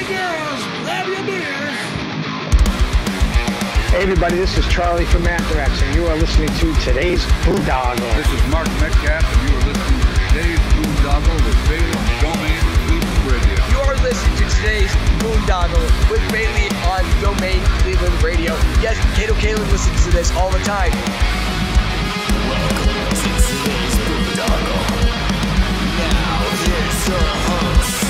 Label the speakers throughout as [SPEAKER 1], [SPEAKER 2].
[SPEAKER 1] girls, grab your beers.
[SPEAKER 2] Hey everybody, this is Charlie from Anthrax, and you are listening to today's Boondoggle.
[SPEAKER 3] This is Mark Metcalf, and you are listening to today's Boondoggle with Bailey on Domain Cleveland Radio.
[SPEAKER 4] You are listening to today's Boondoggle with Bailey on Domain Cleveland Radio. Yes, Kato Kalin listens to this all the time.
[SPEAKER 5] Welcome to today's Boondoggle. Now here's your host.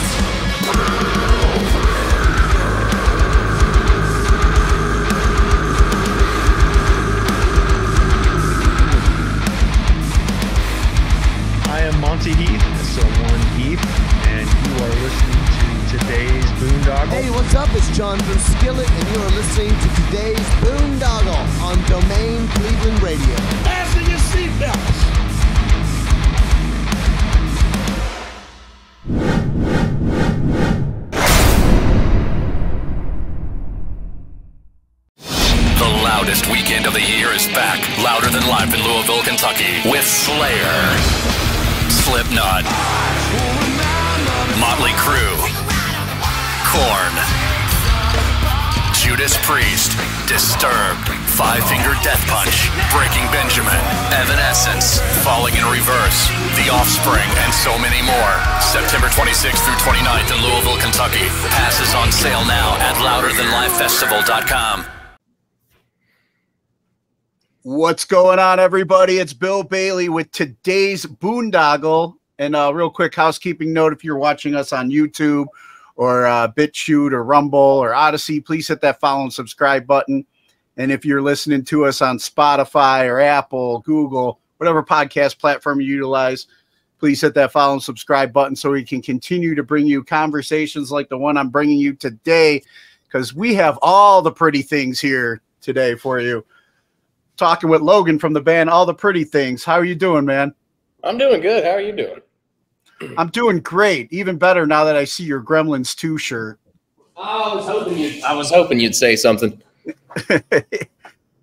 [SPEAKER 6] I am Monty Heath, so one Heath, and you are listening to today's Boondoggle.
[SPEAKER 7] Hey, what's up? It's John from Skillet, and you are listening to today's Boondoggle on Domain Cleveland Radio.
[SPEAKER 1] Fasten your seatbelts.
[SPEAKER 5] The loudest weekend of the year is back, louder than live in Louisville, Kentucky, with Slayer, Slipknot, Motley Crue, Korn, Judas Priest, Disturbed, Five Finger Death Punch, Breaking Benjamin, Evanescence, Falling in Reverse, The Offspring, and so many more. September 26th through 29th in Louisville, Kentucky. Passes on sale now at louderthanlifefestival.com.
[SPEAKER 8] What's going on, everybody? It's Bill Bailey with today's Boondoggle. And a real quick housekeeping note, if you're watching us on YouTube or BitChute or Rumble or Odyssey, please hit that follow and subscribe button. And if you're listening to us on Spotify or Apple, Google, whatever podcast platform you utilize, please hit that follow and subscribe button so we can continue to bring you conversations like the one I'm bringing you today, because we have all the pretty things here today for you. Talking with Logan from the band All the Pretty Things. How are you doing, man?
[SPEAKER 9] I'm doing good. How are you doing?
[SPEAKER 8] I'm doing great. Even better now that I see your Gremlins 2 shirt.
[SPEAKER 9] I was hoping you'd say something.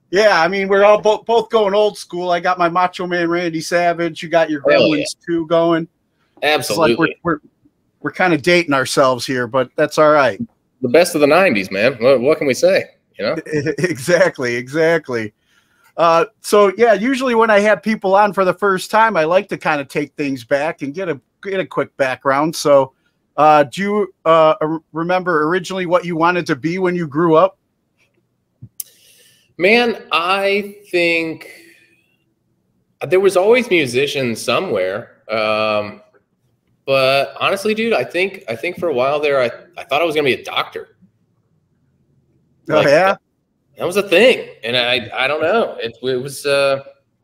[SPEAKER 8] Yeah, I mean, we're all both going old school. I got my Macho Man Randy Savage. You got your Gremlins 2 going.
[SPEAKER 9] Absolutely.
[SPEAKER 8] It's like we're kind of dating ourselves here, but that's all right.
[SPEAKER 9] The best of the 90s, man. What can we say? You know?
[SPEAKER 8] Exactly. So yeah, usually when I have people on for the first time, I like to kind of take things back and get a quick background. So, do you remember originally what you wanted to be when you grew up?
[SPEAKER 9] Man, I think there was always musicians somewhere. But honestly, dude, I think for a while there, I thought I was gonna be a doctor.
[SPEAKER 8] Oh yeah.
[SPEAKER 9] That was a thing, and I don't know. It was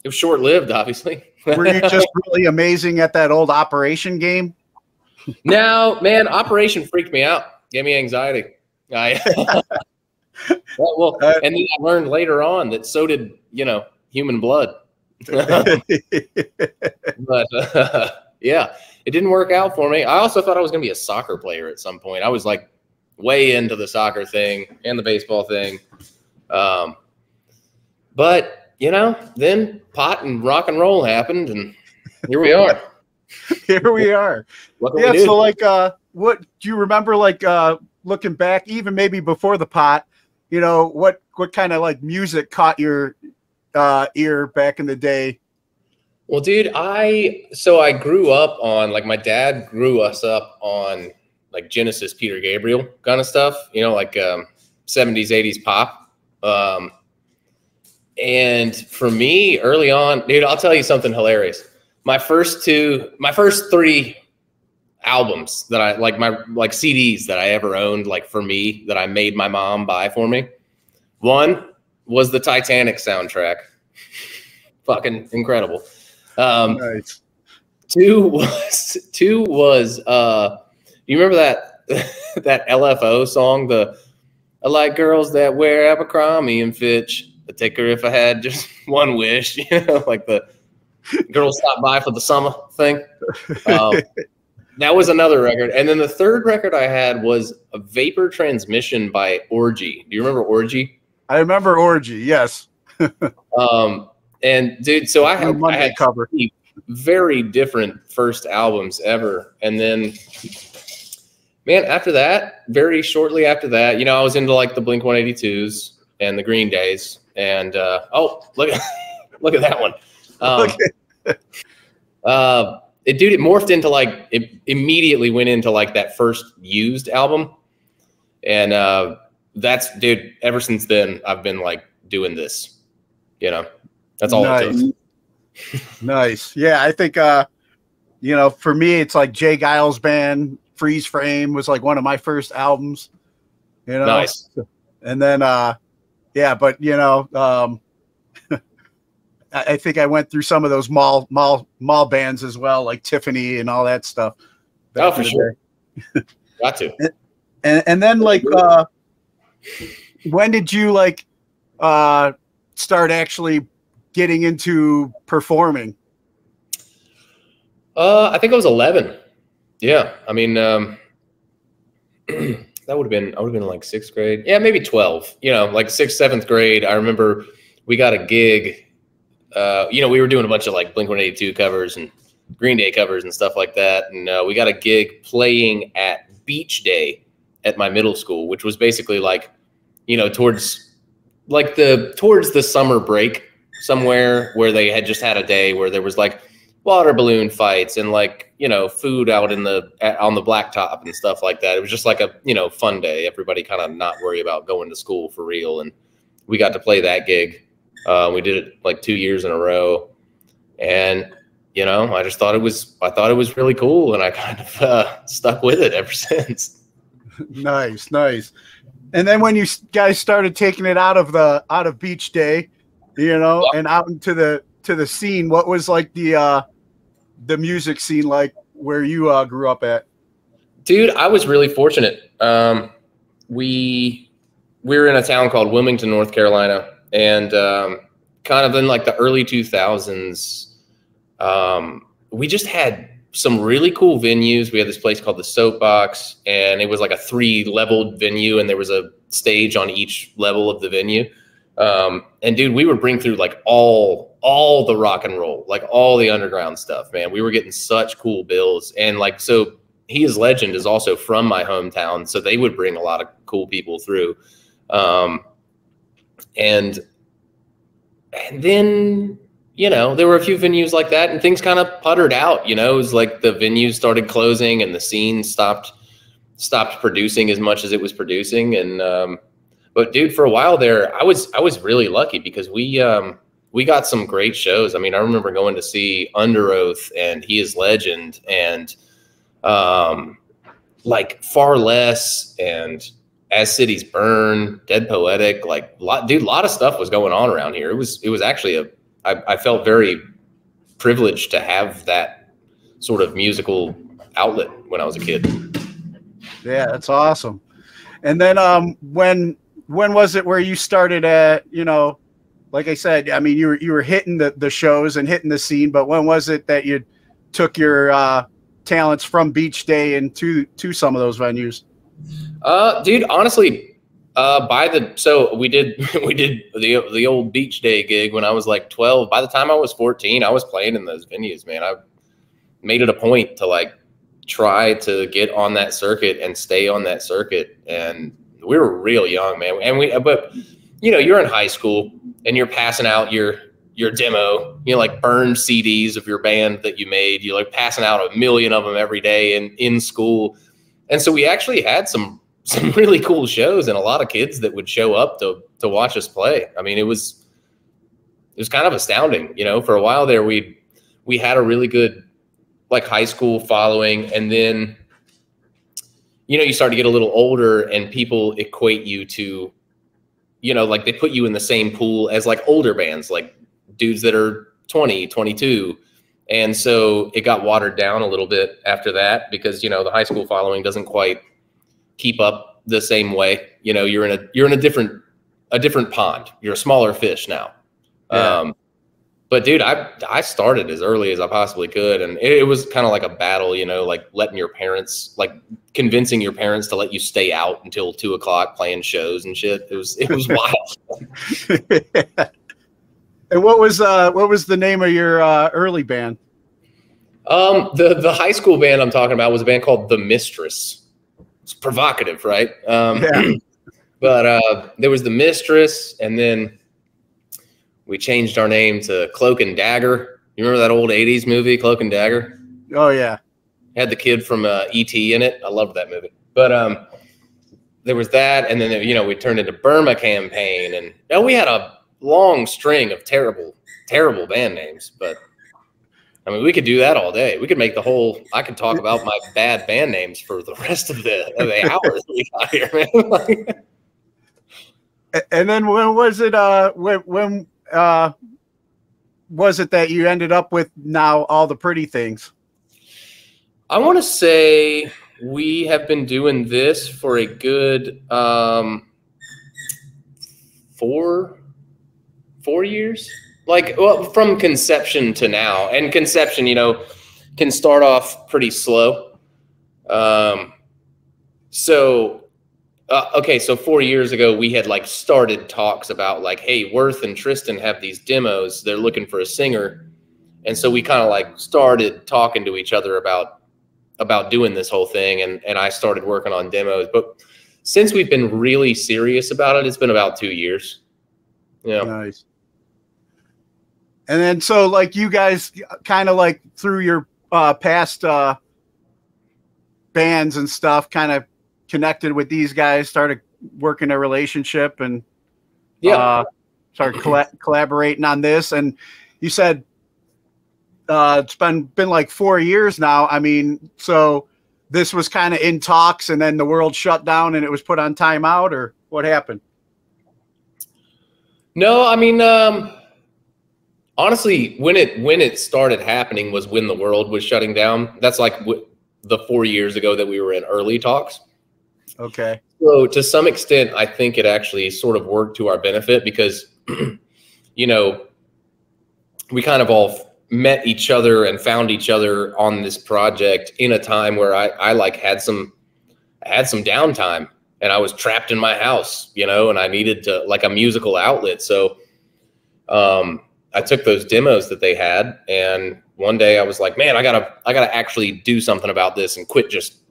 [SPEAKER 9] short lived, obviously.
[SPEAKER 8] Were you just really amazing at that old Operation game?
[SPEAKER 9] No, man, Operation freaked me out. Gave me anxiety. And then I learned later on that so did human blood. But yeah, it didn't work out for me. I also thought I was going to be a soccer player at some point. I was like way into the soccer thing and the baseball thing. But then pot and rock and roll happened, and here we are.
[SPEAKER 8] Here we are. Yeah. So like, what do you remember? Like, looking back, even maybe before the pot, what kind of like music caught your ear back in the day?
[SPEAKER 9] Well, dude, I grew up on, like, my dad grew us up on like Genesis, Peter Gabriel kind of stuff, like 70s, 80s pop. And for me early on, dude, I'll tell you something hilarious. My first three albums that I like CDs that I ever owned, like for me, that I made my mom buy for me. One was the Titanic soundtrack. Fucking incredible. Nice. Two was you remember that LFO song, I like girls that wear Abercrombie and Fitch. I'd take her if I had just one wish, like the girls stop by for the summer thing. That was another record. And then the third record I had was a Vapor Transmission by Orgy. Do you remember Orgy?
[SPEAKER 8] I remember Orgy, yes.
[SPEAKER 9] And dude, so I had three very different first albums ever. And then, man, after that, very shortly after that, you know, I was into like the Blink-182s and the Green Days, and oh, look at look at that one. It morphed into like, it immediately went into like that first Used album, and that's, dude, ever since then I've been like doing this, you know. That's all it took.
[SPEAKER 8] Nice. Yeah, I think you know, for me it's like Jay Giles Band, Freeze Frame was like one of my first albums, you know.
[SPEAKER 9] Nice.
[SPEAKER 8] And then yeah, but you know, I think I went through some of those mall bands as well, like Tiffany and all that stuff.
[SPEAKER 9] Oh, for sure. Got to.
[SPEAKER 8] And then like when did you like start actually getting into performing?
[SPEAKER 9] I think I was 11. Yeah, I mean, that would have been, I would have been like 6th grade. Yeah, maybe 12. You know, like 6th, 7th grade. I remember we got a gig. You know, we were doing a bunch of like Blink-182 covers and Green Day covers and stuff like that. And we got a gig playing at Beach Day at my middle school, which was basically like, you know, towards the summer break somewhere, where they had just had a day where there was like water balloon fights and like, you know, food out on the blacktop and stuff like that. It was just like a, you know, fun day. Everybody kind of not worry about going to school for real. And we got to play that gig. We did it like 2 years in a row, and you know, I thought it was really cool, and I kind of stuck with it ever since.
[SPEAKER 8] Nice. And then when you guys started taking it out of Beach Day, you know, and out into the scene, what was like the music scene like where you grew up at?
[SPEAKER 9] Dude, I was really fortunate. We were in a town called Wilmington, North Carolina. And kind of in like the early 2000s, we just had some really cool venues. We had this place called the Soapbox, and it was like a 3-leveled venue, and there was a stage on each level of the venue. And dude, we would bring through like all the rock and roll, like all the underground stuff, man. We were getting such cool bills. And like, so He Is Legend is also from my hometown, so they would bring a lot of cool people through. And then, you know, there were a few venues like that, and things kind of puttered out. You know, it was like the venues started closing and the scene stopped producing as much as it was producing. And but dude, for a while there, I was really lucky because we got some great shows. I mean, I remember going to see Under Oath and He Is Legend and like Far Less and As Cities Burn, Dead Poetic, like a lot of stuff was going on around here. It was actually I felt very privileged to have that sort of musical outlet when I was a kid.
[SPEAKER 8] Yeah, that's awesome. And then when was it where you started at, you know, like I said, I mean, you were hitting the shows and hitting the scene, but when was it that you took your talents from Beach Day into some of those venues?
[SPEAKER 9] Dude, honestly, so we did the old Beach Day gig when I was like 12. By the time I was 14, I was playing in those venues, man. I made it a point to like try to get on that circuit and stay on that circuit. And we were real young, man. And but you know, you're in high school and you're passing out your demo, you know, like burned CDs of your band that you made. You're like passing out 1 million of them every day in school. And so we actually had some really cool shows and a lot of kids that would show up to watch us play. I mean, it was kind of astounding, you know. For a while there, we had a really good like high school following, and then, you know, you start to get a little older and people equate you to, you know, like they put you in the same pool as like older bands, like dudes that are 20, 22. And so it got watered down a little bit after that because, you know, the high school following doesn't quite keep up the same way. You know, you're in a different pond. You're a smaller fish now. Yeah. But dude, I started as early as I possibly could. And it was kind of like a battle, you know, like convincing your parents to let you stay out until 2 o'clock playing shows and shit. It was wild.
[SPEAKER 8] Yeah. And what was the name of your early band?
[SPEAKER 9] The high school band I'm talking about was a band called The Mistress. it's provocative, right?
[SPEAKER 8] Yeah.
[SPEAKER 9] But there was the Mistress, and then we changed our name to Cloak and Dagger. You remember that old 80s movie, Cloak and Dagger?
[SPEAKER 8] Oh, yeah.
[SPEAKER 9] Had the kid from E.T. in it. I loved that movie. But there was that, and then, you know, we turned into Burma Campaign, and we had a long string of terrible, terrible band names. But, I mean, we could do that all day. We could make the whole – I could talk about my bad band names for the rest of the hours that we got here, man.
[SPEAKER 8] And then when was it when was it that you ended up with now All the Pretty Things?
[SPEAKER 9] I want to say we have been doing this for a good 4 years. Like, well, from conception to now. And conception, you know, can start off pretty slow. Okay, so 4 years ago, we had like started talks about like, hey, Worth and Tristan have these demos. They're looking for a singer. And so we kind of like started talking to each other about doing this whole thing. And I started working on demos. But since we've been really serious about it, it's been about 2 years. Yeah.
[SPEAKER 8] Nice. And then so like you guys kind of like through your past bands and stuff kind of connected with these guys, started working a relationship, and started collaborating on this. And you said it's been like 4 years now. I mean, so this was kind of in talks, and then the world shut down and it was put on timeout, or what happened?
[SPEAKER 9] No, I mean, honestly, when it started happening was when the world was shutting down. That's like the 4 years ago that we were in early talks.
[SPEAKER 8] Okay.
[SPEAKER 9] So to some extent, I think it actually sort of worked to our benefit because, you know, we kind of all met each other and found each other on this project in a time where I like had some downtime, and I was trapped in my house, you know, and I needed to like a musical outlet. So I took those demos that they had, and one day I was like, man, I gotta actually do something about this and quit just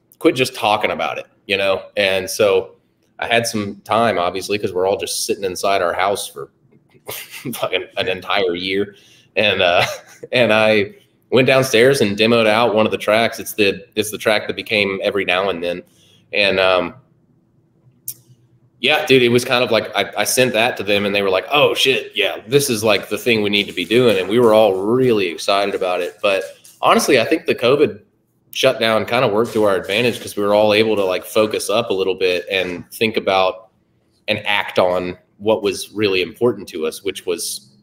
[SPEAKER 9] talking about it, you know? And so I had some time, obviously, because we're all just sitting inside our house for fucking an entire year. And I went downstairs and demoed out one of the tracks. It's the track that became Every Now and Then. And yeah, dude, it was kind of like I sent that to them, and they were like, oh shit, yeah, this is like the thing we need to be doing. And we were all really excited about it. But honestly, I think the COVID shutdown kind of worked to our advantage because we were all able to like focus up a little bit and think about and act on what was really important to us, which was,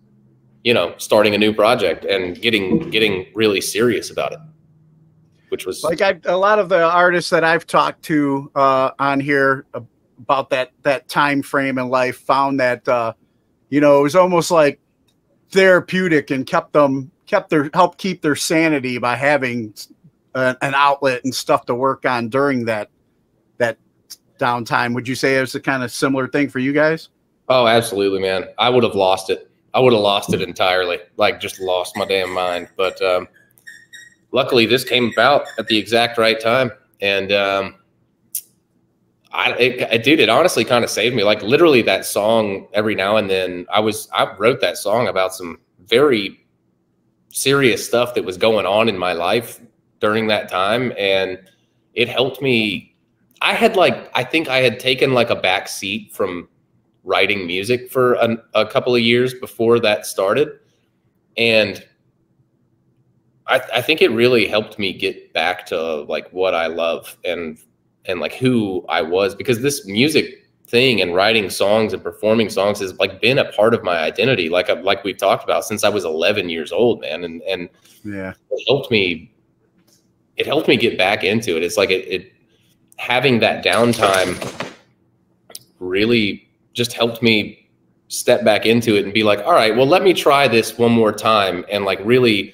[SPEAKER 9] you know, starting a new project and getting really serious about it, which was
[SPEAKER 8] like a lot of the artists that I've talked to on here about that time frame in life found that you know, it was almost like therapeutic and helped keep their sanity by having an outlet and stuff to work on during that downtime. Would you say it was a kind of similar thing for you guys?
[SPEAKER 9] Oh, absolutely, man. I would have lost it. I would have lost it entirely, like just lost my damn mind. But luckily, this came about at the exact right time, and it honestly kind of saved me. Like literally, that song Every Now and Then, I wrote that song about some very serious stuff that was going on in my life during that time, and it helped me. I think I had taken like a back seat from writing music for a couple of years before that started, and I think it really helped me get back to like what I love and like who I was, because this music thing and writing songs and performing songs has like been a part of my identity, like we've talked about, since I was 11 years old, man. And
[SPEAKER 8] yeah,
[SPEAKER 9] it helped me get back into it. It's like it having that downtime really just helped me step back into it and be like, all right, well, let me try this one more time and like really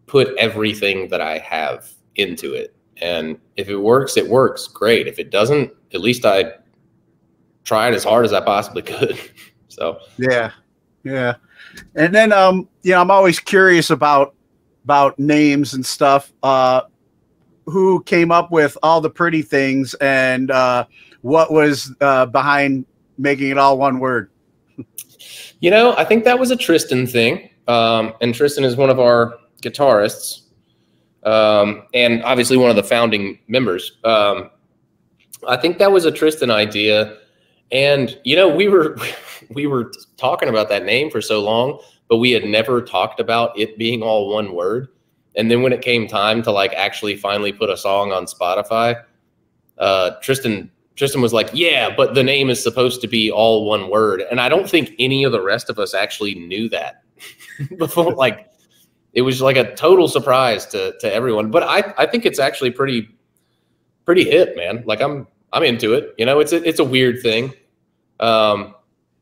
[SPEAKER 9] put everything that I have into it. And if it works, it works. Great. If it doesn't, at least I tried as hard as I possibly could. So
[SPEAKER 8] yeah. And then you know, I'm always curious about names and stuff. who came up with all the pretty things and what was behind making it all one word?
[SPEAKER 9] You know, I think that was a Tristan thing. And Tristan is one of our guitarists, and obviously one of the founding members. I think that was a Tristan idea. And, you know, we were talking about that name for so long, but we had never talked about it being all one word. And then when it came time to like actually finally put a song on Spotify, Tristan was like, yeah, but the name is supposed to be all one word. And I don't think any of the rest of us actually knew that before. Like, it was like a total surprise to everyone. But I think it's actually pretty hip, man. Like I'm into it. You know, it's a weird thing.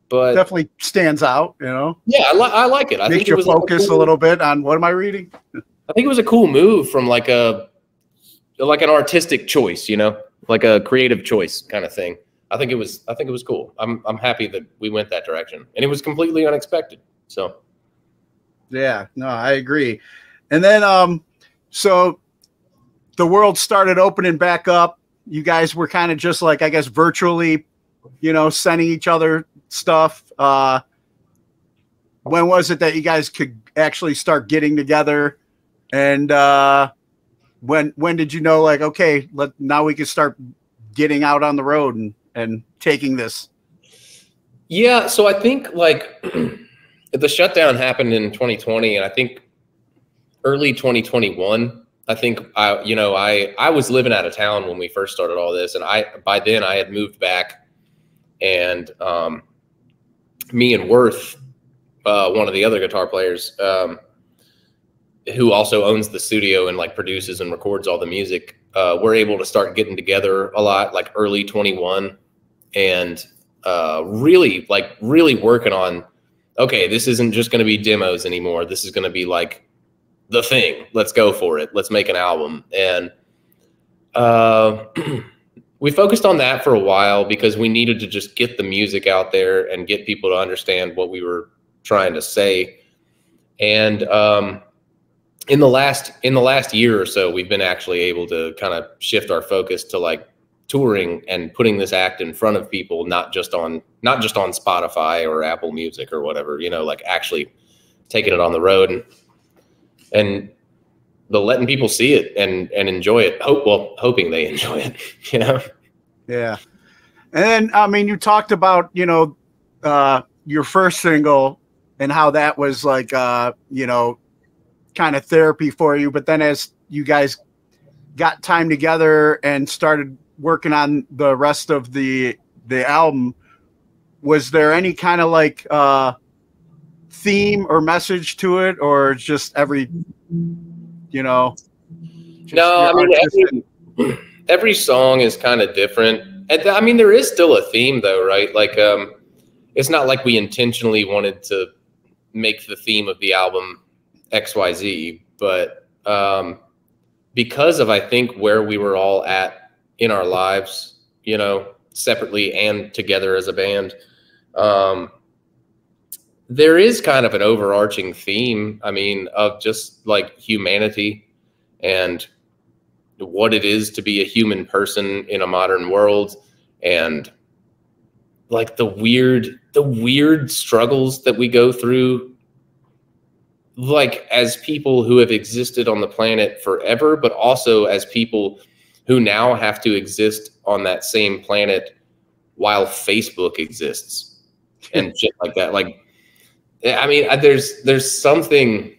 [SPEAKER 9] But
[SPEAKER 8] definitely stands out, you know?
[SPEAKER 9] Yeah, I like it. I
[SPEAKER 8] Makes
[SPEAKER 9] think
[SPEAKER 8] you
[SPEAKER 9] it was
[SPEAKER 8] focus a little bit on what am I reading?
[SPEAKER 9] I think it was a cool move from like an artistic choice, you know, like a creative choice kind of thing. I think it was cool. I'm happy that we went that direction, and it was completely unexpected. So
[SPEAKER 8] yeah, no, I agree. And then so the world started opening back up. You guys were kind of just like, I guess, virtually, you know, sending each other stuff. When was it that you guys could actually start getting together? And when did you know, like, okay, now we can start getting out on the road and taking this?
[SPEAKER 9] Yeah, so I think like the shutdown happened in 2020, and I think early 2021. I think I was living out of town when we first started all this, and by then I had moved back, and me and Worth, one of the other guitar players, who also owns the studio and like produces and records all the music, we're able to start getting together a lot, like early 21, and really working on, okay, this isn't just going to be demos anymore. This is going to be like the thing. Let's go for it. Let's make an album. And we focused on that for a while because we needed to just get the music out there and get people to understand what we were trying to say. And in the last year or so, we've been actually able to kind of shift our focus to like touring and putting this act in front of people, not just on Spotify or Apple Music or whatever, you know, like actually taking it on the road and letting people see it and enjoy it. Hoping they enjoy it, you know?
[SPEAKER 8] Yeah. And then, I mean, you talked about, you know, your first single and how that was like, you know, kind of therapy for you. But then as you guys got time together and started working on the rest of the album, was there any kind of like theme or message to it, or just every, you know?
[SPEAKER 9] No, I mean, every song is kind of different. And I mean, there is still a theme though, right? Like, it's not like we intentionally wanted to make the theme of the album XYZ, but because of, I think, where we were all at in our lives, you know, separately and together as a band, there is kind of an overarching theme, I mean, of just like humanity and what it is to be a human person in a modern world, and like the weird struggles that we go through, like as people who have existed on the planet forever, but also as people who now have to exist on that same planet while Facebook exists and shit like that. Like, I mean, there's something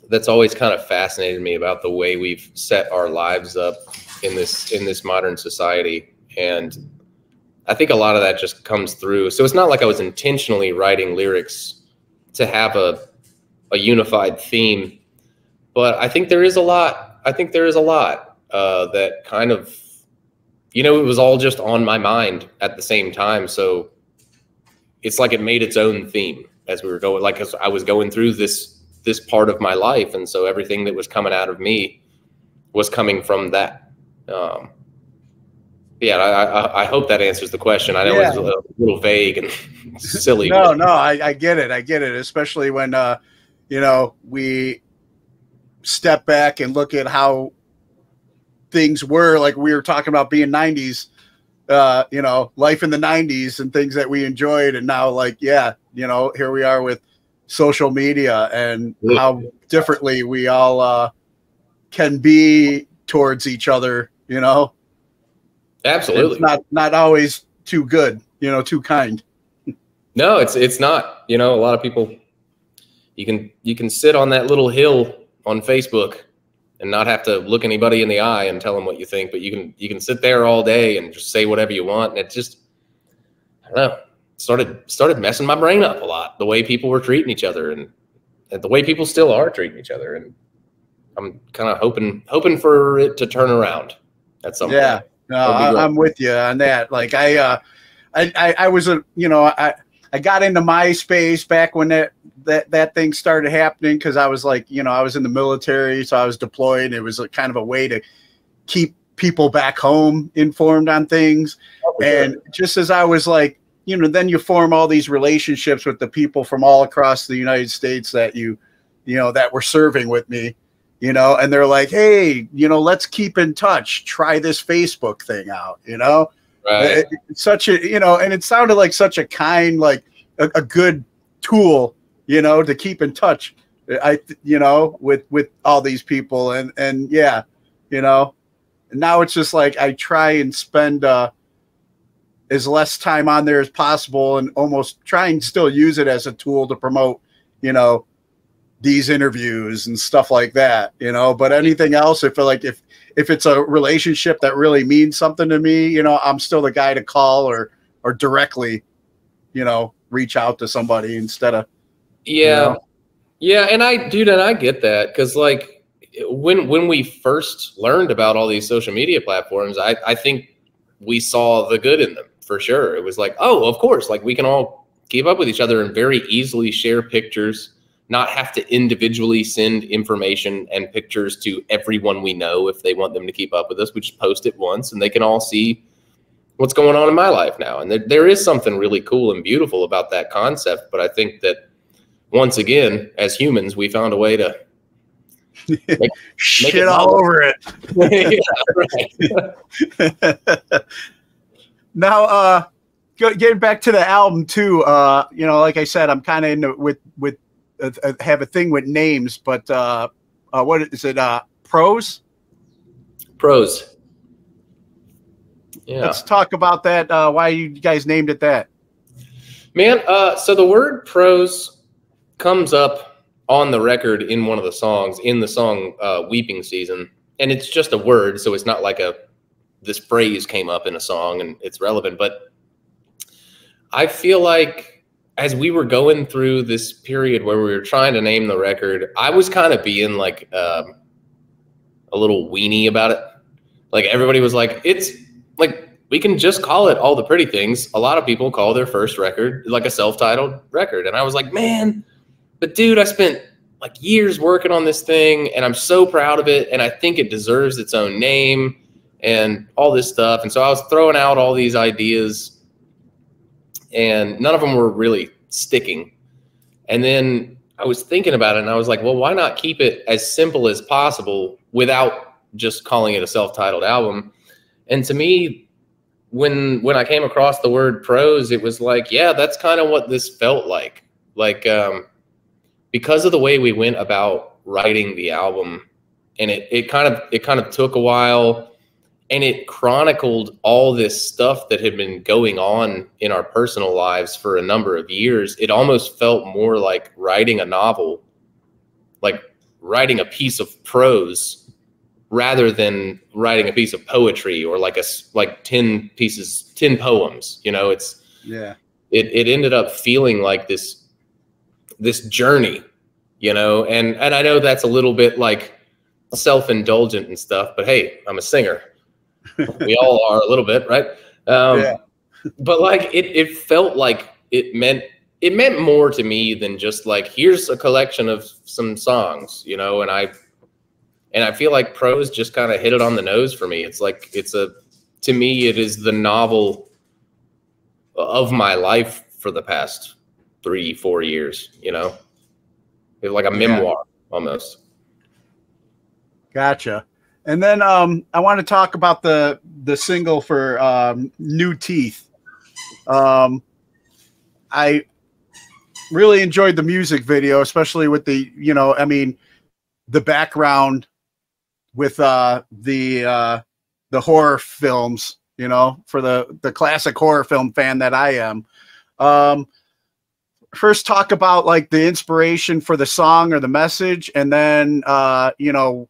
[SPEAKER 9] that's always kind of fascinated me about the way we've set our lives up in this modern society. And I think a lot of that just comes through. So it's not like I was intentionally writing lyrics to have a unified theme, but I think there is a lot. That kind of, you know, it was all just on my mind at the same time. So it's like it made its own theme as we were going, like as I was going through this part of my life. And so everything that was coming out of me was coming from that. Yeah, I hope that answers the question. I know it's a little vague and silly.
[SPEAKER 8] No, I get it. I get it. Especially when, you know, we step back and look at how things were. Like we were talking about being 90s, you know, life in the 90s and things that we enjoyed. And now, like, yeah, you know, here we are with social media and how differently we all can be towards each other, you know.
[SPEAKER 9] Absolutely.
[SPEAKER 8] It's not always too good, you know, too kind.
[SPEAKER 9] No, it's not. You know, a lot of people, you can sit on that little hill on Facebook and not have to look anybody in the eye and tell them what you think, but you can sit there all day and just say whatever you want. And it just, I don't know, started messing my brain up a lot, the way people were treating each other and the way people still are treating each other. And I'm kind of hoping for it to turn around at some point.
[SPEAKER 8] Yeah, no, I'm with you on that. Like I was I got into MySpace back when that thing started happening, because I was like, you know, I was in the military, so I was deployed. It was kind of a way to keep people back home informed on things. And just as I was like, you know, then you form all these relationships with the people from all across the United States that you know, that were serving with me, you know, and they're like, hey, you know, let's keep in touch. Try this Facebook thing out, you know.
[SPEAKER 9] Right.
[SPEAKER 8] It's such a, you know, and it sounded like such a kind, like a good tool, you know, to keep in touch, you know, with all these people. And yeah, you know, and now it's just like I try and spend as less time on there as possible and almost try and still use it as a tool to promote, you know, these interviews and stuff like that, you know. But anything else, if it's a relationship that really means something to me, you know, I'm still the guy to call or directly, you know, reach out to somebody instead of,
[SPEAKER 9] yeah,
[SPEAKER 8] you know.
[SPEAKER 9] yeah. And I get that, because like when we first learned about all these social media platforms, I think we saw the good in them for sure. It was like, oh, of course, like we can all keep up with each other and very easily share pictures, not have to individually send information and pictures to everyone we know if they want them to keep up with us. We just post it once and they can all see what's going on in my life now. And there is something really cool and beautiful about that concept. But I think that once again, as humans, we found a way to make
[SPEAKER 8] shit
[SPEAKER 9] it
[SPEAKER 8] all over it.
[SPEAKER 9] Yeah, right.
[SPEAKER 8] Now, getting back to the album too, you know, like I said, I'm kind of into with have a thing with names, but what is it? Prose. Yeah. Let's talk about that. Why you guys named it that?
[SPEAKER 9] Man, so the word prose comes up on the record in one of the songs, in the song Weeping Season. And it's just a word, so it's not like this phrase came up in a song and it's relevant. But I feel like as we were going through this period where we were trying to name the record, I was kind of being like a little weenie about it. Like everybody was like, it's like, we can just call it All the Pretty Things. A lot of people call their first record like a self-titled record. And I was like, man, but dude, I spent like years working on this thing and I'm so proud of it. And I think it deserves its own name and all this stuff. And so I was throwing out all these ideas and none of them were really sticking. And then I was thinking about it and I was like, well, why not keep it as simple as possible without just calling it a self-titled album? And to me, when I came across the word prose, it was like, yeah, that's kind of what this felt like. Like, because of the way we went about writing the album, and it kind of took a while, and it chronicled all this stuff that had been going on in our personal lives for a number of years. It almost felt more like writing a novel, like writing a piece of prose rather than writing a piece of poetry or like 10 poems, you know. It's,
[SPEAKER 8] yeah,
[SPEAKER 9] it ended up feeling like this journey, you know, and I know that's a little bit like self-indulgent and stuff, but hey, I'm a singer. We all are a little bit, right?
[SPEAKER 8] Yeah.
[SPEAKER 9] But like it felt like it meant more to me than just like, here's a collection of some songs, you know. And I feel like prose just kind of hit it on the nose for me. It's like to me it is the novel of my life for the past 3-4 years, you know. It's like a memoir almost.
[SPEAKER 8] Gotcha. And then I want to talk about the single for New Teeth. I really enjoyed the music video, especially with the, you know, I mean, the background with the horror films, you know, for the classic horror film fan that I am. First talk about like the inspiration for the song or the message, and then you know,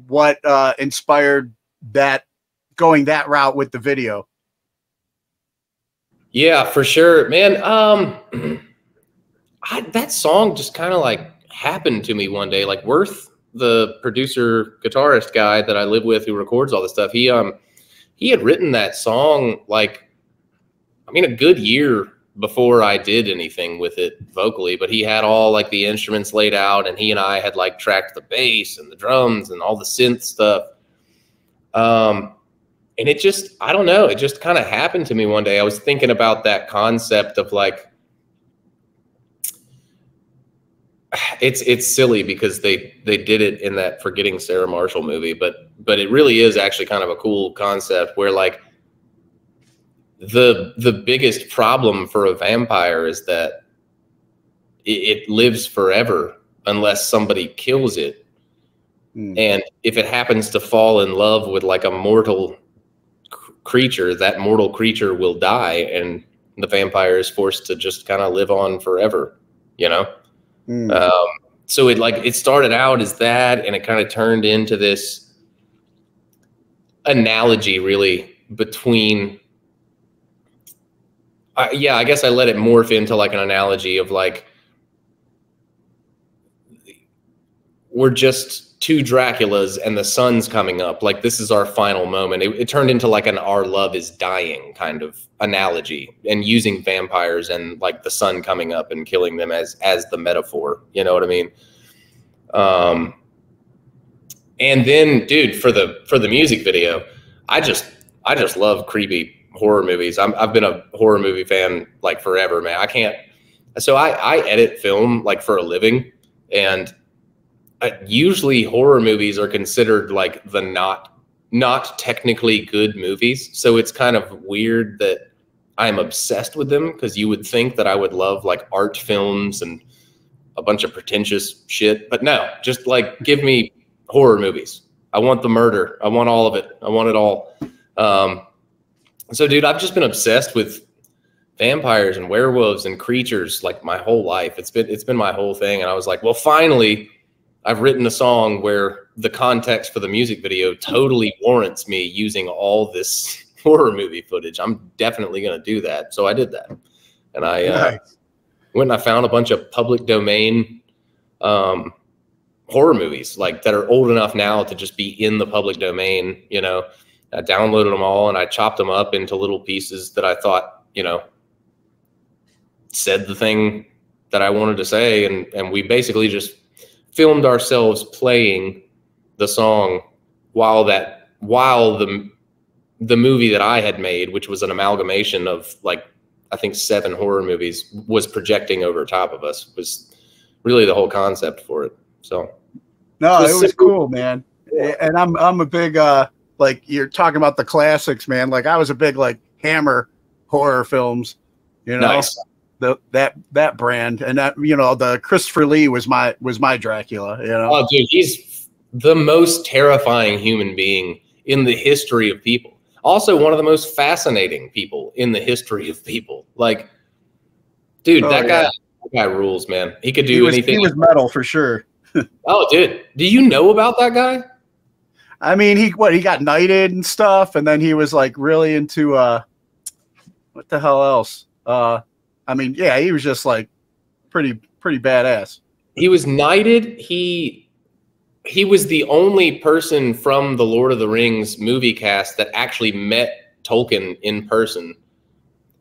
[SPEAKER 8] what inspired that, going that route with the video.
[SPEAKER 9] Yeah, for sure, man. That song just kind of like happened to me one day. Like Worth, the producer guitarist guy that I live with who records all this stuff, he had written that song like, I mean, a good year before I did anything with it vocally, but he had all like the instruments laid out, and he and I had like tracked the bass and the drums and all the synth stuff. And it just, I don't know, it just kind of happened to me one day. I was thinking about that concept of like, it's silly because they did it in that Forgetting Sarah Marshall movie, but it really is actually kind of a cool concept where like the biggest problem for a vampire is that it lives forever unless somebody kills it. And if it happens to fall in love with like a mortal creature, that mortal creature will die, and the vampire is forced to just kind of live on forever, you know? So it started out as that, and it kind of turned into this analogy really between, yeah, I guess I let it morph into like an analogy of like, we're just two Draculas and the sun's coming up. Like, this is our final moment. It turned into like an our love is dying kind of analogy, and using vampires and like the sun coming up and killing them as the metaphor. You know what I mean? And then, dude, for the music video, I just love creepy horror movies. I've been a horror movie fan like forever, man. So I edit film like for a living, and usually horror movies are considered like the not technically good movies. So it's kind of weird that I'm obsessed with them, because you would think that I would love like art films and a bunch of pretentious shit. But no, just like give me horror movies. I want the murder. I want all of it. I want it all. So dude, I've just been obsessed with vampires and werewolves and creatures like my whole life. It's been my whole thing. And I was like, well, finally, I've written a song where the context for the music video totally warrants me using all this horror movie footage. I'm definitely going to do that. So I did that. And I went and I found a bunch of public domain horror movies like that are old enough now to just be in the public domain. You know, I downloaded them all and I chopped them up into little pieces that I thought, you know, said the thing that I wanted to say. And we basically just filmed ourselves playing the song while the movie that I had made, which was an amalgamation of like, I think 7 horror movies, was projecting over top of us. Was really the whole concept for it. So
[SPEAKER 8] no, it was cool, man. And I'm a big like, you're talking about the classics, man. Like I was a big like Hammer horror films, you know. Nice. That brand, and that, you know, the Christopher Lee was my Dracula, you know.
[SPEAKER 9] Oh, dude, he's the most terrifying human being in the history of people. Also, one of the most fascinating people in the history of people. Like, dude, that guy rules, man. He could do anything.
[SPEAKER 8] He was metal for sure.
[SPEAKER 9] Oh, dude, do you know about that guy?
[SPEAKER 8] I mean, he got knighted and stuff, and then he was like really into what the hell else? I mean, yeah, he was just like pretty badass.
[SPEAKER 9] He was knighted. He was the only person from the Lord of the Rings movie cast that actually met Tolkien in person.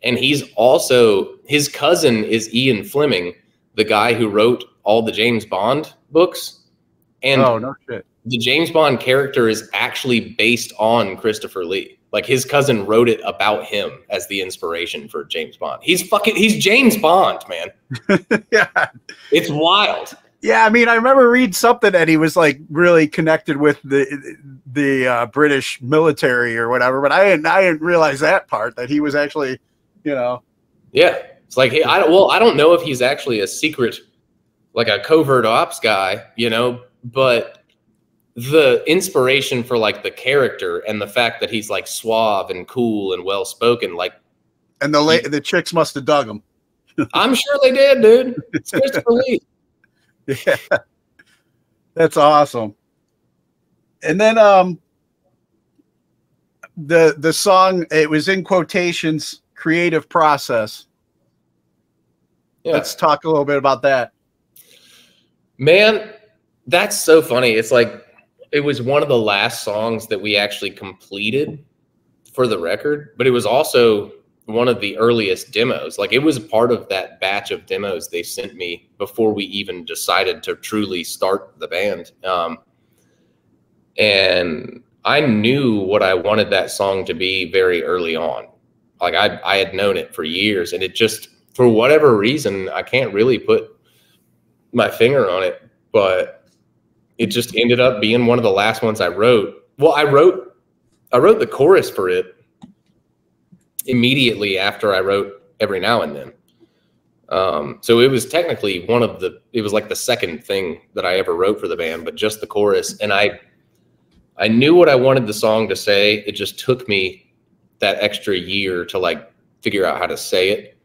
[SPEAKER 9] And he's also, his cousin is Ian Fleming, the guy who wrote all the James Bond books. And
[SPEAKER 8] oh, no shit.
[SPEAKER 9] The James Bond character is actually based on Christopher Lee. Like his cousin wrote it about him as the inspiration for James Bond. He's James Bond, man.
[SPEAKER 8] Yeah.
[SPEAKER 9] It's wild.
[SPEAKER 8] Yeah, I mean, I remember reading something that he was like really connected with the British military or whatever, but I didn't realize that part, that he was actually, you know.
[SPEAKER 9] Yeah, it's like, hey, I don't know if he's actually a secret, like a covert ops guy, you know, but the inspiration for like the character and the fact that he's like suave and cool and well spoken, like,
[SPEAKER 8] and the chicks must have dug him.
[SPEAKER 9] I'm sure they did, dude. It's Christopher Lee.
[SPEAKER 8] Yeah, that's awesome. And then the song, it was in quotations, creative process.
[SPEAKER 9] Yeah.
[SPEAKER 8] Let's talk a little bit about that.
[SPEAKER 9] Man, that's so funny. It's like, it was one of the last songs that we actually completed for the record, but it was also one of the earliest demos. Like, it was part of that batch of demos they sent me before we even decided to truly start the band. And I knew what I wanted that song to be very early on. Like, I had known it for years, and it just, for whatever reason, I can't really put my finger on it, but it just ended up being one of the last ones I wrote. Well, I wrote the chorus for it immediately after I wrote Every Now and Then. So it was technically it was like the second thing that I ever wrote for the band, but just the chorus. And I knew what I wanted the song to say. It just took me that extra year to like figure out how to say it.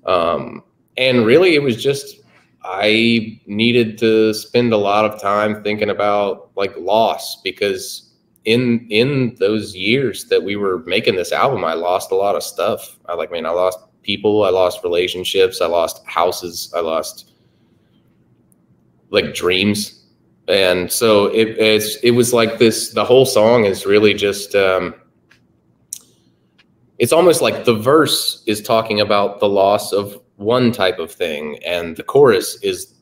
[SPEAKER 9] And really it was just, I needed to spend a lot of time thinking about like loss, because in those years that we were making this album, I lost a lot of stuff. I lost people, I lost relationships, I lost houses, I lost like dreams. And so it was like this, the whole song is really just, it's almost like the verse is talking about the loss of one type of thing, and the chorus is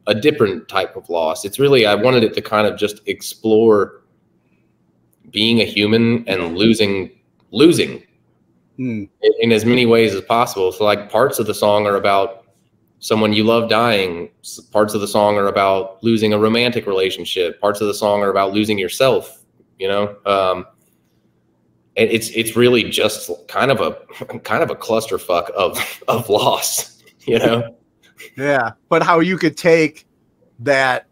[SPEAKER 9] a different type of loss. It's really, I wanted it to kind of just explore being a human and losing in as many ways as possible. So like, parts of the song are about someone you love dying. Parts of the song are about losing a romantic relationship. Parts of the song are about losing yourself, you know? And it's really just kind of a clusterfuck of loss, you know?
[SPEAKER 8] Yeah. But how you could take that,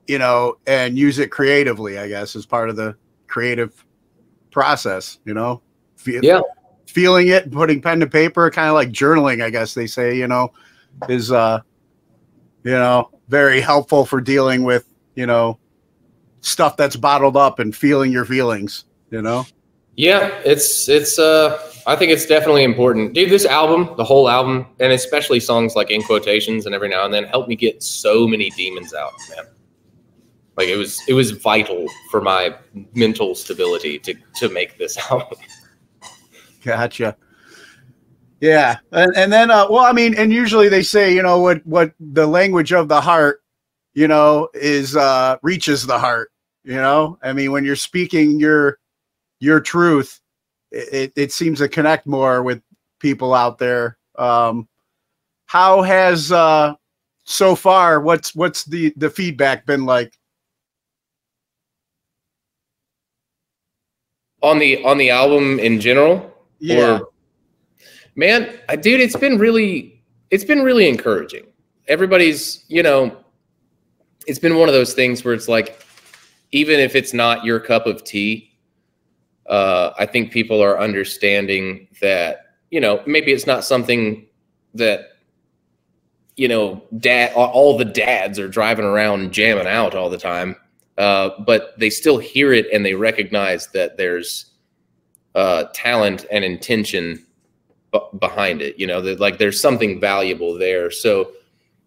[SPEAKER 8] you know, and use it creatively, I guess, as part of the creative process, you know? Feeling it, putting pen to paper, kind of like journaling, I guess they say, you know, is, you know, very helpful for dealing with, you know, stuff that's bottled up and feeling your feelings, you know?
[SPEAKER 9] Yeah, it's I think it's definitely important. Dude, this album, the whole album, and especially songs like In Quotations and Every Now and Then, helped me get so many demons out, man. Like, it was vital for my mental stability to make this album.
[SPEAKER 8] Gotcha. Yeah. And then, well, I mean, and usually they say, you know, what the language of the heart, you know, is, reaches the heart, you know? I mean, when you're speaking your truth, it seems to connect more with people out there. How has, so far, what's the feedback been like?
[SPEAKER 9] On the album in general?
[SPEAKER 8] Yeah.
[SPEAKER 9] Man, dude, it's been really encouraging. Everybody's, you know, it's been one of those things where it's like, even if it's not your cup of tea, I think people are understanding that, you know, maybe it's not something that, you know, all the dads are driving around jamming out all the time, but they still hear it and they recognize that there's talent and intention behind it, you know, that like there's something valuable there. So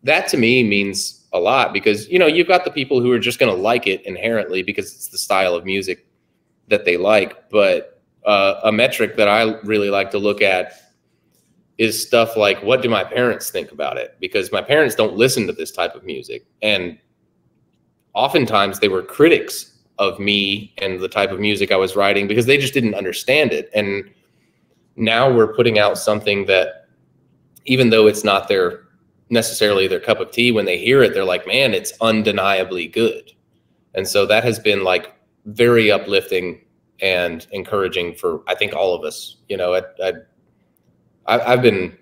[SPEAKER 9] that to me means a lot, because, you know, you've got the people who are just going to like it inherently because it's the style of music that they like. But a metric that I really like to look at is stuff like, what do my parents think about it? Because my parents don't listen to this type of music. And oftentimes they were critics of me and the type of music I was writing because they just didn't understand it. And now we're putting out something that, even though it's not their necessarily their cup of tea. When they hear it, they're like, man, it's undeniably good. And so that has been like very uplifting and encouraging for, I think, all of us. You know, I've been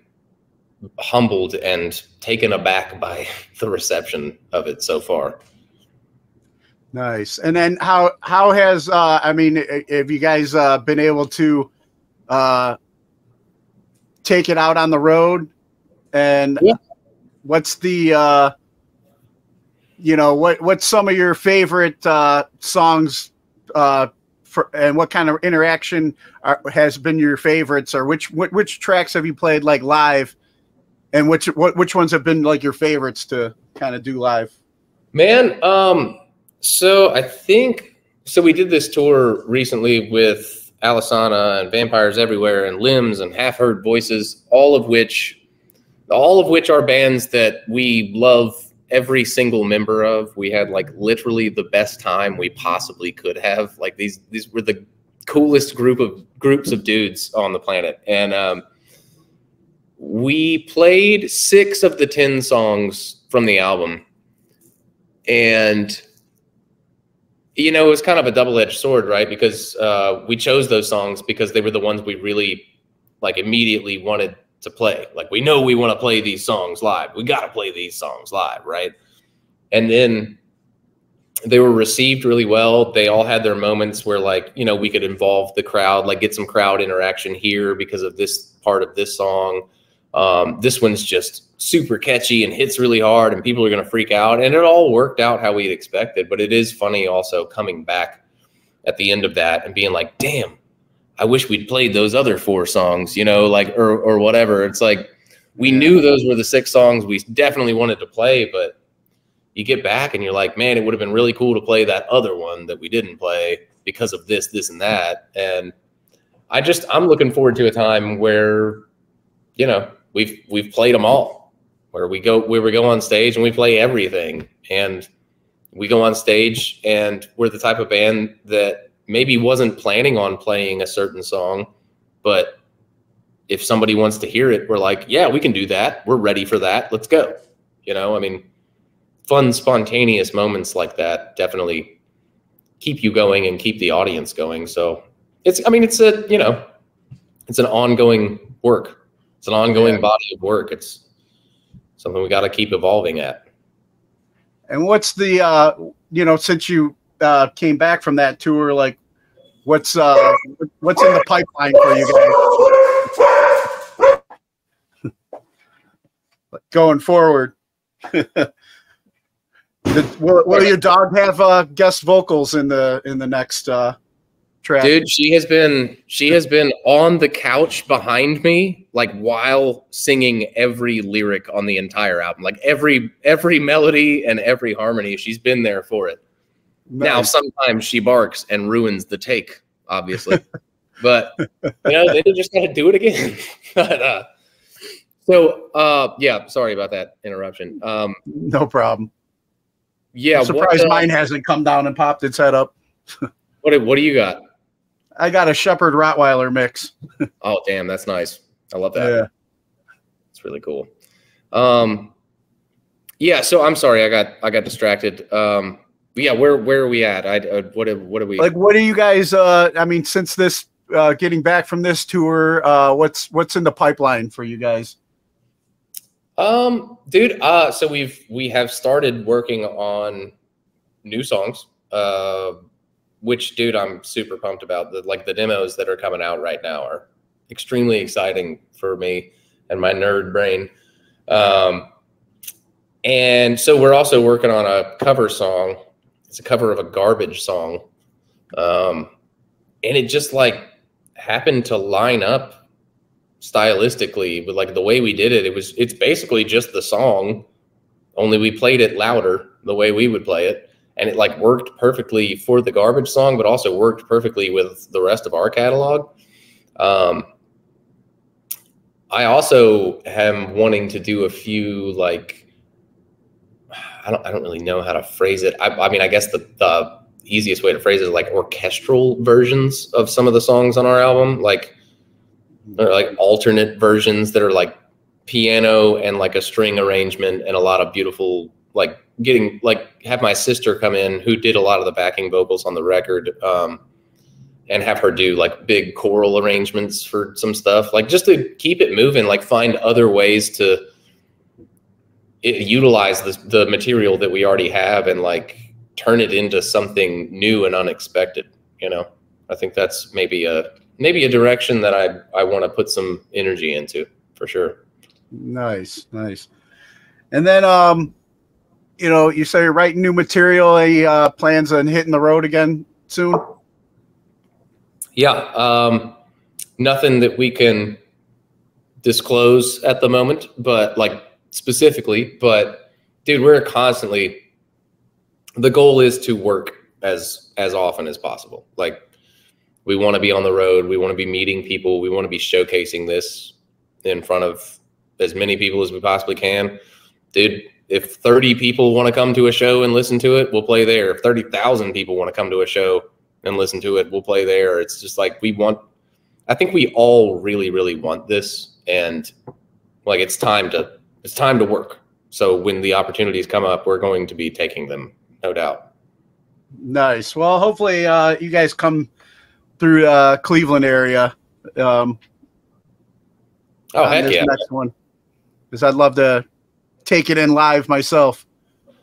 [SPEAKER 9] humbled and taken aback by the reception of it so far.
[SPEAKER 8] Nice. And then how has I mean, have you guys been able to take it out on the road? And
[SPEAKER 9] yeah.
[SPEAKER 8] What's the you know, what's some of your favorite songs and what kind of interaction has been your favorites, or which tracks have you played like live, and which ones have been like your favorites to kind of do live?
[SPEAKER 9] Man, so I think, so we did this tour recently with Alisana and Vampires Everywhere and Limbs and Half Heard Voices, all of which are bands that we love every single member of. We had like literally the best time we possibly could have. Like these were the coolest groups of dudes on the planet. And we played 6 of the 10 songs from the album. And you know, it was kind of a double-edged sword, right? Because we chose those songs because they were the ones we really like immediately wanted to play. Like, we know we want to play these songs live. We got to play these songs live, right? And then they were received really well. They all had their moments where, like, you know, we could involve the crowd, like get some crowd interaction here because of this part of this song. This one's just super catchy and hits really hard and people are going to freak out. And it all worked out how we'd expected. But it is funny also coming back at the end of that and being like, damn, I wish we'd played those other 4 songs, you know, like, or whatever. It's like, we knew those were the 6 songs we definitely wanted to play, but you get back and you're like, man, it would have been really cool to play that other one that we didn't play because of this, this, and that. And I'm looking forward to a time where, you know, we've played them all, where we go on stage and we play everything, and we go on stage and we're the type of band that maybe wasn't planning on playing a certain song, but if somebody wants to hear it, we're like, yeah, we can do that. We're ready for that. Let's go. You know, I mean, fun, spontaneous moments like that definitely keep you going and keep the audience going. So it's an ongoing work. It's an ongoing body of work. It's something we got to keep evolving at.
[SPEAKER 8] And what's the, you know, since you came back from that tour, like what's in the pipeline for you guys going forward? Will your dog have guest vocals in the next track?
[SPEAKER 9] Dude, she has been on the couch behind me, like, while singing every lyric on the entire album, like every melody and every harmony. She's been there for it. Nice. Now, sometimes she barks and ruins the take, obviously, but you know, they just got to do it again. But, yeah, sorry about that interruption.
[SPEAKER 8] No problem.
[SPEAKER 9] Yeah,
[SPEAKER 8] I'm surprised mine hasn't come down and popped its head up.
[SPEAKER 9] What do you got?
[SPEAKER 8] I got a Shepherd Rottweiler mix.
[SPEAKER 9] Oh, damn, that's nice. I love that.
[SPEAKER 8] Yeah,
[SPEAKER 9] it's really cool. Yeah. So I'm sorry, I got distracted. Yeah, where are we at? What are we
[SPEAKER 8] like? What are you guys? I mean, since this getting back from this tour, what's in the pipeline for you guys?
[SPEAKER 9] Dude, so we have started working on new songs, which, dude, I'm super pumped about. The demos that are coming out right now are extremely exciting for me and my nerd brain. And so we're also working on a cover song. It's a cover of a Garbage song. And it just like happened to line up stylistically with like the way we did it. It's basically just the song, only we played it louder the way we would play it. And it like worked perfectly for the Garbage song, but also worked perfectly with the rest of our catalog. I also am wanting to do a few, like, I don't really know how to phrase it. I mean, I guess the easiest way to phrase it is like orchestral versions of some of the songs on our album, like alternate versions that are like piano and like a string arrangement and a lot of beautiful, like have my sister come in who did a lot of the backing vocals on the record, and have her do like big choral arrangements for some stuff, like just to keep it moving, like find other ways to utilize the material that we already have and like turn it into something new and unexpected. You know, I think that's maybe a direction that I want to put some energy into for sure.
[SPEAKER 8] Nice. And then, you know, you say you're writing new material. Any plans on hitting the road again soon?
[SPEAKER 9] Yeah, nothing that we can disclose at the moment, but like specifically, but dude, we're constantly, the goal is to work as often as possible. Like, we want to be on the road. We want to be meeting people. We want to be showcasing this in front of as many people as we possibly can. Dude, if 30 people want to come to a show and listen to it, we'll play there. If 30,000 people want to come to a show and listen to it, we'll play there. It's just like, I think we all really, really want this, and like, it's time to work. So when the opportunities come up, we're going to be taking them, no doubt.
[SPEAKER 8] Nice. Well, hopefully you guys come through Cleveland area.
[SPEAKER 9] Oh, heck yeah.
[SPEAKER 8] Next one, because I'd love to take it in live myself.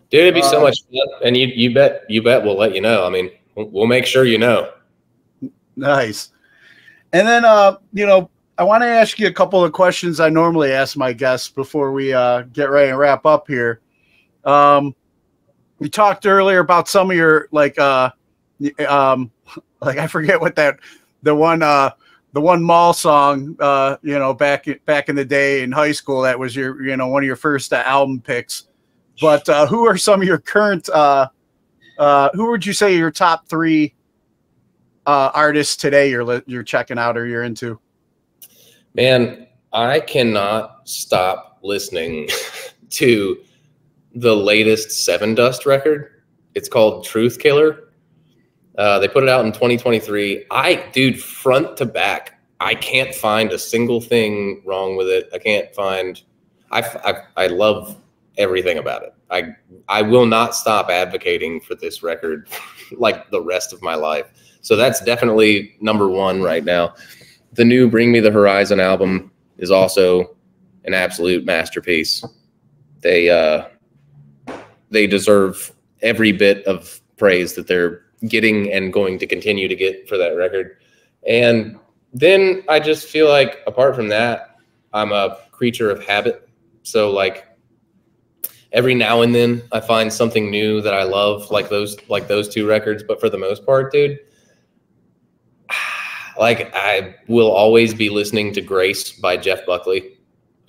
[SPEAKER 9] Dude, it'd be so much fun. And you bet we'll let you know. I mean, we'll make sure you know. Nice.
[SPEAKER 8] And then, you know, I want to ask you a couple of questions I normally ask my guests before we get ready and wrap up here. We talked earlier about some of your like I forget what the one mall song, you know, back in the day in high school, that was your, you know, one of your first album picks. But who are some of your current who would you say your top 3 artists today you're checking out or you're into?
[SPEAKER 9] Man, I cannot stop listening to the latest Seven Dust record. It's called Truth Killer. They put it out in 2023. Dude, front to back, I can't find a single thing wrong with it. I love everything about it. I will not stop advocating for this record like the rest of my life. So that's definitely number 1 right now. The new Bring Me the Horizon album is also an absolute masterpiece. They deserve every bit of praise that they're getting and going to continue to get for that record. And then I just feel like, apart from that, I'm a creature of habit. So like, every now and then I find something new that I love, like those 2 records. But for the most part, dude, like, I will always be listening to Grace by Jeff Buckley.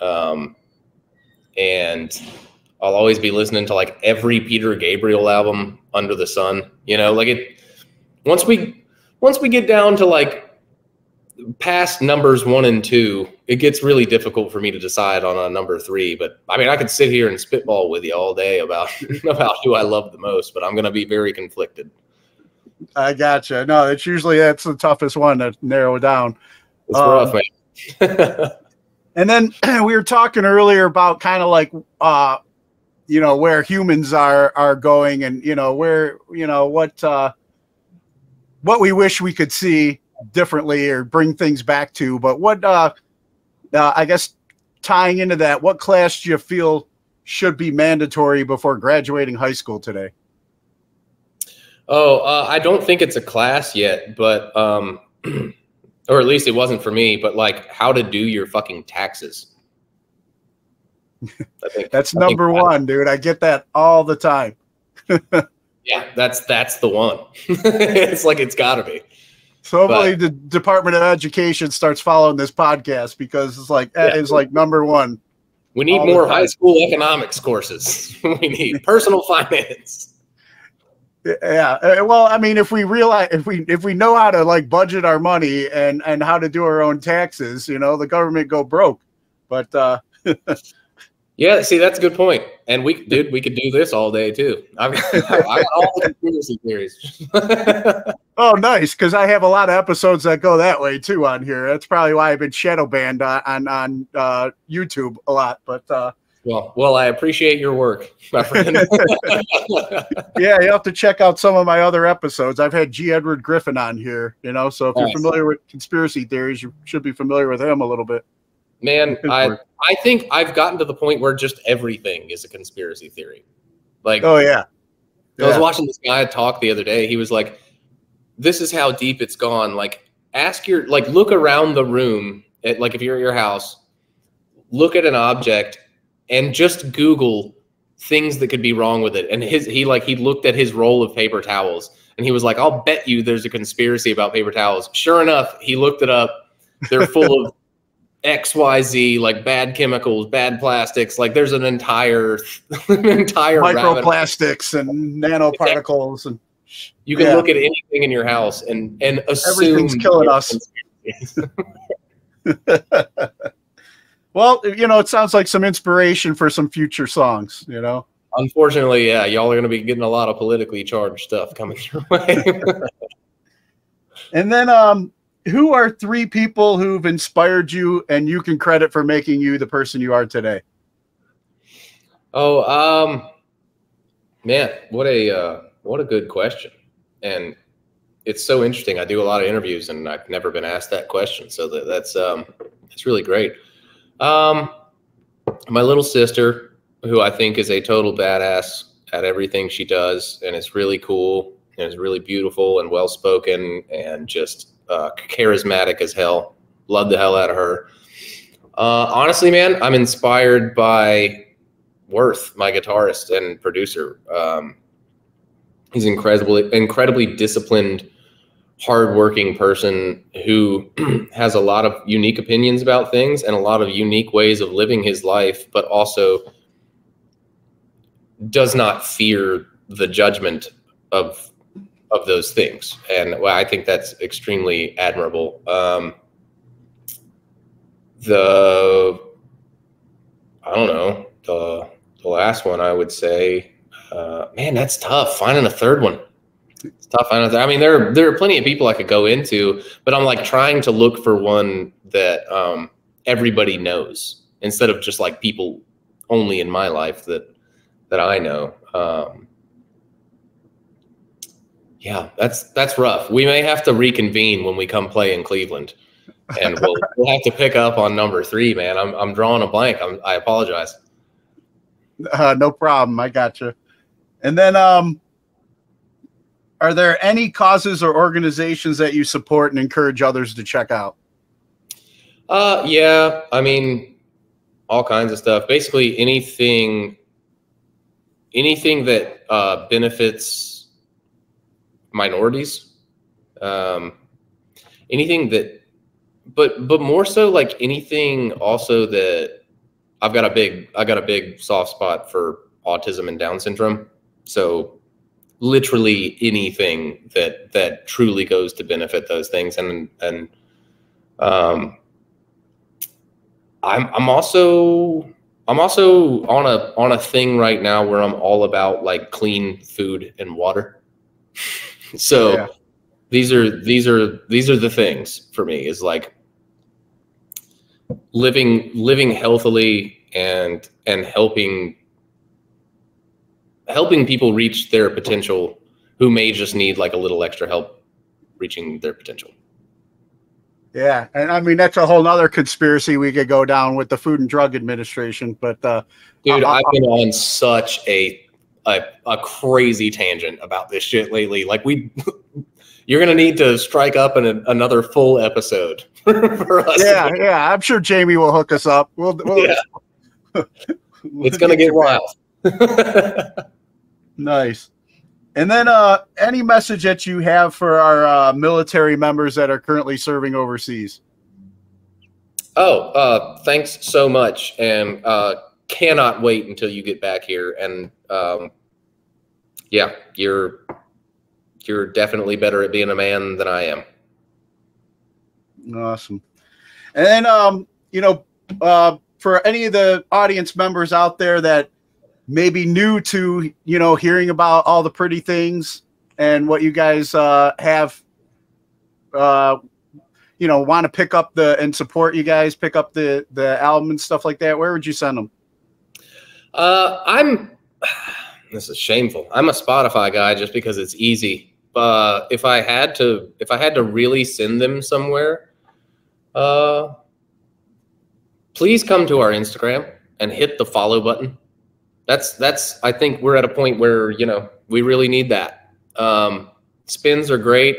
[SPEAKER 9] And I'll always be listening to like every Peter Gabriel album under the sun, you know, like once we get down to like past numbers 1 and 2, it gets really difficult for me to decide on a number 3. But I mean, I could sit here and spitball with you all day about who I love the most, but I'm going to be very conflicted.
[SPEAKER 8] I gotcha. No, that's the toughest one to narrow down.
[SPEAKER 9] It's rough, man.
[SPEAKER 8] And then we were talking earlier about kind of like, you know, where humans are going, and, you know, where, you know, what we wish we could see differently or bring things back to. But what, I guess, tying into that, what class do you feel should be mandatory before graduating high school today?
[SPEAKER 9] Oh, I don't think it's a class yet, but, or at least it wasn't for me, but like how to do your fucking taxes.
[SPEAKER 8] That's number 1, dude. I get that all the time.
[SPEAKER 9] Yeah, that's the one. It's like, it's gotta be.
[SPEAKER 8] So hopefully the Department of Education starts following this podcast, because it's like, that is like number 1.
[SPEAKER 9] We need more high school economics courses. We need personal finance.
[SPEAKER 8] Yeah. Well, I mean, if we realize, if we know how to like budget our money and how to do our own taxes, you know, the government go broke. But
[SPEAKER 9] yeah, see, that's a good point. And we could do this all day too. I got all the conspiracy theories.
[SPEAKER 8] Oh, nice, because I have a lot of episodes that go that way too on here. That's probably why I've been shadow banned on YouTube a lot. But
[SPEAKER 9] well, I appreciate your work, my friend.
[SPEAKER 8] yeah, you have to check out some of my other episodes. I've had G. Edward Griffin on here, so if you're familiar with conspiracy theories, you should be familiar with him a little bit.
[SPEAKER 9] Man, I think I've gotten to the point where just everything is a conspiracy theory. Like,
[SPEAKER 8] oh yeah.
[SPEAKER 9] I was watching this guy talk the other day. He was like, this is how deep it's gone. Like, look around the room at, like, if you're at your house, look at an object and just Google things that could be wrong with it. And he looked at his roll of paper towels and he was like, I'll bet you there's a conspiracy about paper towels. Sure enough, he looked it up. They're full of XYZ, like bad chemicals, bad plastics. Like there's an entire
[SPEAKER 8] microplastics and nanoparticles, and
[SPEAKER 9] you can look at anything in your house and assume
[SPEAKER 8] everything's killing us. Well, it sounds like some inspiration for some future songs.
[SPEAKER 9] Unfortunately, yeah, y'all are going to be getting a lot of politically charged stuff coming your way.
[SPEAKER 8] And then, who are 3 people who've inspired you and you can credit for making you the person you are today?
[SPEAKER 9] Oh, man, what a good question. And it's so interesting. I do a lot of interviews and I've never been asked that question. So that's really great. My little sister, who I think is a total badass at everything she does, and is really cool and is really beautiful and well-spoken and just charismatic as hell. Love the hell out of her. Honestly, man, I'm inspired by Worth, my guitarist and producer. He's incredibly disciplined, hardworking person who has a lot of unique opinions about things and a lot of unique ways of living his life, but also does not fear the judgment of those things. And I think that's extremely admirable. I don't know, the last one I would say, man, that's tough. Finding a third one. It's tough. I mean, there are plenty of people I could go into, but I'm like trying to look for one that everybody knows instead of just like people only in my life that I know. Yeah, that's rough. We may have to reconvene when we come play in Cleveland, and we'll have to pick up on number 3, man. I'm drawing a blank. I apologize.
[SPEAKER 8] No problem. I got you. And then, are there any causes or organizations that you support and encourage others to check out?
[SPEAKER 9] Yeah, I mean, all kinds of stuff. Basically, anything that benefits minorities, anything that, but more so like anything also that I got a big soft spot for autism and Down syndrome. So literally anything that truly goes to benefit those things. And I'm also on a thing right now where I'm all about like clean food and water. So yeah. These are the things for me, is like living healthily and helping people reach their potential who may just need like a little extra help reaching their potential.
[SPEAKER 8] Yeah, and I mean that's a whole nother conspiracy we could go down with the Food and Drug Administration. But
[SPEAKER 9] dude, I've been on such a crazy tangent about this shit lately. Like you're gonna need to strike up another full episode for us.
[SPEAKER 8] Yeah, I'm sure Jamie will hook us up. We'll
[SPEAKER 9] it's gonna get wild.
[SPEAKER 8] Nice. And then any message that you have for our military members that are currently serving overseas?
[SPEAKER 9] Thanks so much, and cannot wait until you get back here. And yeah, you're definitely better at being a man than I am.
[SPEAKER 8] Awesome. And then for any of the audience members out there that maybe new to hearing about all the pretty things and what you guys have you know, want to pick up and support you guys, pick up the album and stuff like that, where would you send them?
[SPEAKER 9] This is shameful. I'm a Spotify guy just because it's easy. If I had to really send them somewhere, please come to our Instagram and hit the follow button. I think we're at a point where, you know, we really need that. Spins are great.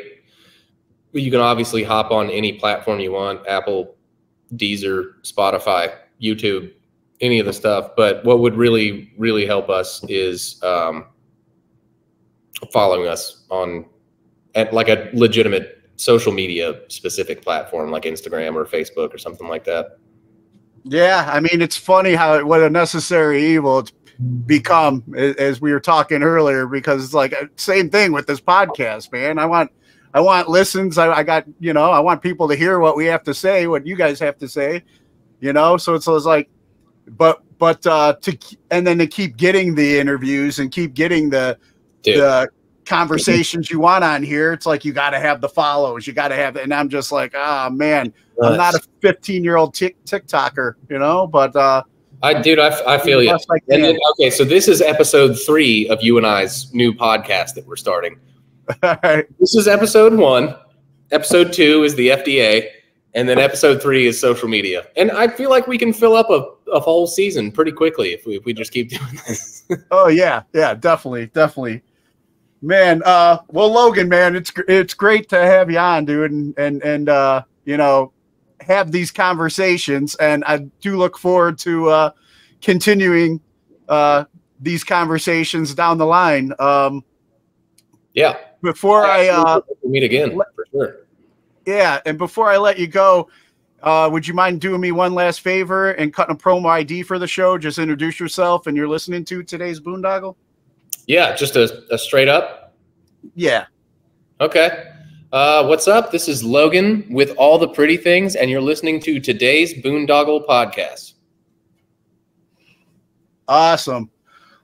[SPEAKER 9] You can obviously hop on any platform you want, Apple, Deezer, Spotify, YouTube, any of the stuff. But what would really, really help us is following us at like a legitimate social media specific platform like Instagram or Facebook or something like that.
[SPEAKER 8] Yeah, I mean, it's funny what a necessary evil it's become, as we were talking earlier, because it's like same thing with this podcast, man. I want listens. I got, you know, I want people to hear what we have to say, what you guys have to say, you know. So it's like, but and then to keep getting the interviews and keep getting the conversations you want on here, it's like you got to have the follows, you got to have, and I'm just like, man, I'm not a 15-year-old TikToker, you know, but
[SPEAKER 9] I feel you. Okay, so this is episode 3 of you and I's new podcast that we're starting.
[SPEAKER 8] All right.
[SPEAKER 9] This is episode 1. Episode 2 is the FDA, and then episode 3 is social media. And I feel like we can fill up a whole season pretty quickly if we just keep doing this.
[SPEAKER 8] Oh yeah, definitely. Man, well, Logan, man, it's great to have you on, dude, and you know, have these conversations, and I do look forward to continuing these conversations down the line.
[SPEAKER 9] Yeah.
[SPEAKER 8] Before I
[SPEAKER 9] meet again, for sure.
[SPEAKER 8] Yeah, and before I let you go, would you mind doing me one last favor and cutting a promo ID for the show? Just introduce yourself and you're listening to today's Boondoggle.
[SPEAKER 9] Yeah, just a straight up.
[SPEAKER 8] Yeah.
[SPEAKER 9] Okay. What's up? This is Logan with All the Pretty Things, and you're listening to today's Boondoggle podcast.
[SPEAKER 8] Awesome.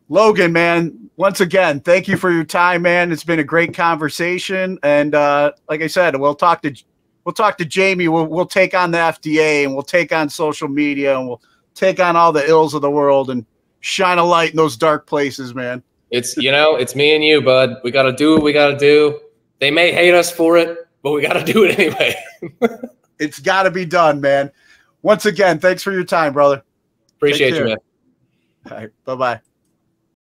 [SPEAKER 8] Logan, man, once again, thank you for your time, man. It's been a great conversation. And like I said, we'll talk to Jamie. We'll take on the FDA, and we'll take on social media, and we'll take on all the ills of the world and shine a light in those dark places, man.
[SPEAKER 9] It's, you know, it's me and you, bud. We got to do what we got to do. They may hate us for it, but we got to do it anyway.
[SPEAKER 8] It's got to be done, man. Once again, thanks for your time, brother.
[SPEAKER 9] Appreciate you, man.
[SPEAKER 8] All right. Bye-bye.